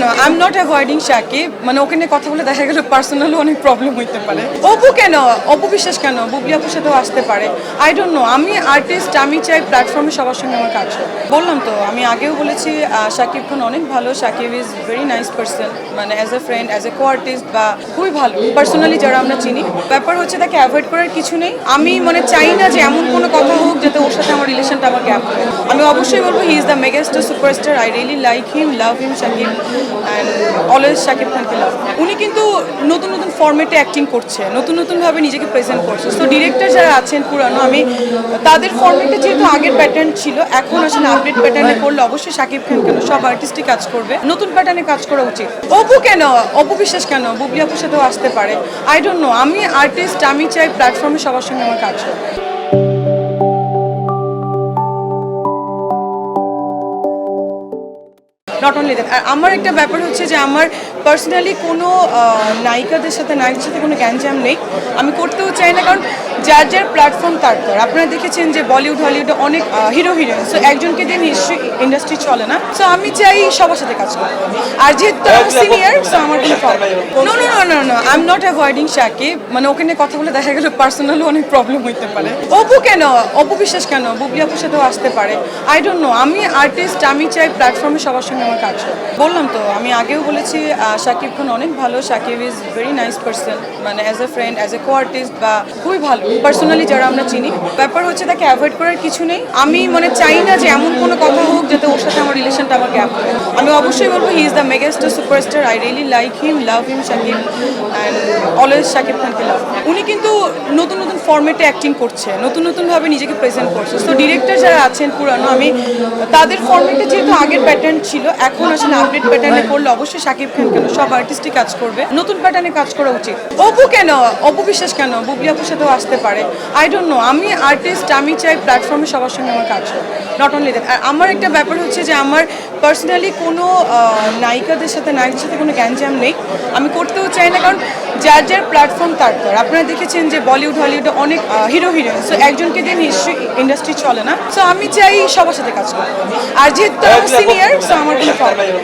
No I am not avoiding Shakib, মানে ওকে নিয়ে কথা বলে দেখা গেল পার্সোনালি অনেক প্রবলেম হইতে পারে। অপু কেন, অপু বিশ্বাস কেন, বুবলি আপুর সাথেও আসতে পারে। আই ডোন্ট নো, আমি আর্টিস্ট, আমি চাই প্ল্যাটফর্মে সবার সঙ্গে আমার কাজ হোক। বললাম তো, আমি আগেও বলেছি শাকিব খান অনেক ভালো, Shakib is very nice person, মানে as a friend, as a co artist বা খুবই ভালো পার্সোনালি যারা আমরা চিনি। ব্যাপার হচ্ছে তাকে অ্যাভয়েড করার কিছু নেই। আমি মানে চাই না যে এমন কোনো কথা হোক যাতে ওর সাথে আমার রিলেশনটা আমার গ্যাপ হয়। আমি অবশ্যই বলবো he is the megastar superstar, I really like him, love him Shakib, and always Shakib খানকে লাভ। উনি কিন্তু নতুন নতুন ফর্মেটে অ্যাক্টিং করছে, নতুন নতুনভাবে নিজেকে প্রেজেন্ট করছে। সো ডিরেক্টর যারা আছেন পুরানো, আমি তাদের ফর্মেটে যেহেতু আগের প্যাটার্ন ছিল, এখন আসলে আপডেট প্যাটার্নে করলে অবশ্যই শাকিব খান কেন, সব আর্টিস্টই কাজ করবে, নতুন প্যাটার্নে কাজ করা উচিত। অপু কেন, অপু বিশ্বাস কেন, বুবলি আপুর সাথেও আসতে পারে। আই ডোন্ট নো, আমি আর্টিস্ট, আমি চাই প্ল্যাটফর্মে সবার সঙ্গে আমার কাজ হোক। নট অনলি দ্যাট, আর আমার একটা ব্যাপার হচ্ছে যে আমার পার্সোনালি কোনো নায়িকাদের সাথে নায়কদের সাথে কোনো গ্যাঞ্জাম নেই, আমি করতেও চাই না। কারণ যার যার প্ল্যাটফর্ম তার তার। আপনারা দেখেছেন যে বলিউড হলিউডে অনেক হিরো হিরোইন, সো একজনকে দিয়ে ইন্ডাস্ট্রি চলে না। সো আমি চাই সবার সাথে কাজ করতে। আর যেহেতু সিনিয়র, সো আমার কোনো problem no no no no no I am not avoiding Shakib, মানে ওকে নিয়ে কথা বলে দেখা গেল পার্সোনালি অনেক প্রবলেম হইতে পারে। অপু কেন, অপু বিশ্বাস কেন, বুবলি আপুর সাথেও আসতে পারে। আই ডোন্ট নো, আমি আর্টিস্ট, আমি চাই প্ল্যাটফর্মে সবার সঙ্গে আমার কাজ হোক। বললাম তো, আমি আগেও বলেছি শাকিব খান অনেক ভালো, Shakib is very nice person, মানে as a friend, as a co artist বা খুবই ভালো পার্সোনালি যারা আমরা চিনি। ব্যাপার হচ্ছে তাকে অ্যাভয়েড করার কিছু নেই। আমি মানে চাই না যে এমন কোনো কথা হোক যাতে ওর সাথে আমার রিলেশনটা আমার গ্যাপ হয়। আমি অবশ্যই বলবো he is the megastar superstar, I really like him, love him Shakib, and always Shakib খানকে লাভ। উনি কিন্তু নতুন নতুন ফর্মেটে অ্যাক্টিং করছে, নতুন নতুনভাবে নিজেকে প্রেজেন্ট করছে। সো ডিরেক্টর যারা আছেন পুরানো, আমি তাদের ফর্মেটে যেহেতু আগের প্যাটার্ন ছিল, এখন আসলে আপডেট প্যাটার্নে করলে অবশ্যই শাকিব খান কেন, সব আর্টিস্টই কাজ করবে, নতুন প্যাটার্নে কাজ করা উচিত। অপু কেন, অপু বিশ্বাস কেন, বুবলি আপুর সাথেও আসতে পারে। আই ডোন্ট নো, আমি আর্টিস্ট, আমি চাই প্ল্যাটফর্মে সবার সঙ্গে আমার কাজ হোক। নট অনলি দ্যাট, আর আমার একটা ব্যাপার হচ্ছে যে আমার পার্সোনালি কোনো নায়িকাদের সাথে নায়কদের সাথে কোনো গ্যাঞ্জাম নেই, আমি করতেও চাই না। কারণ যার যার প্ল্যাটফর্ম তার তার। আপনারা দেখেছেন যে বলিউড হলিউডে অনেক হিরো হিরোইন, সো একজনকে দিয়ে ইন্ডাস্ট্রি চলে না। সো আমি চাই সবার সাথে কাজ করতে। আর যেহেতু সিনিয়র, সো আমার কোনো প্রবলেম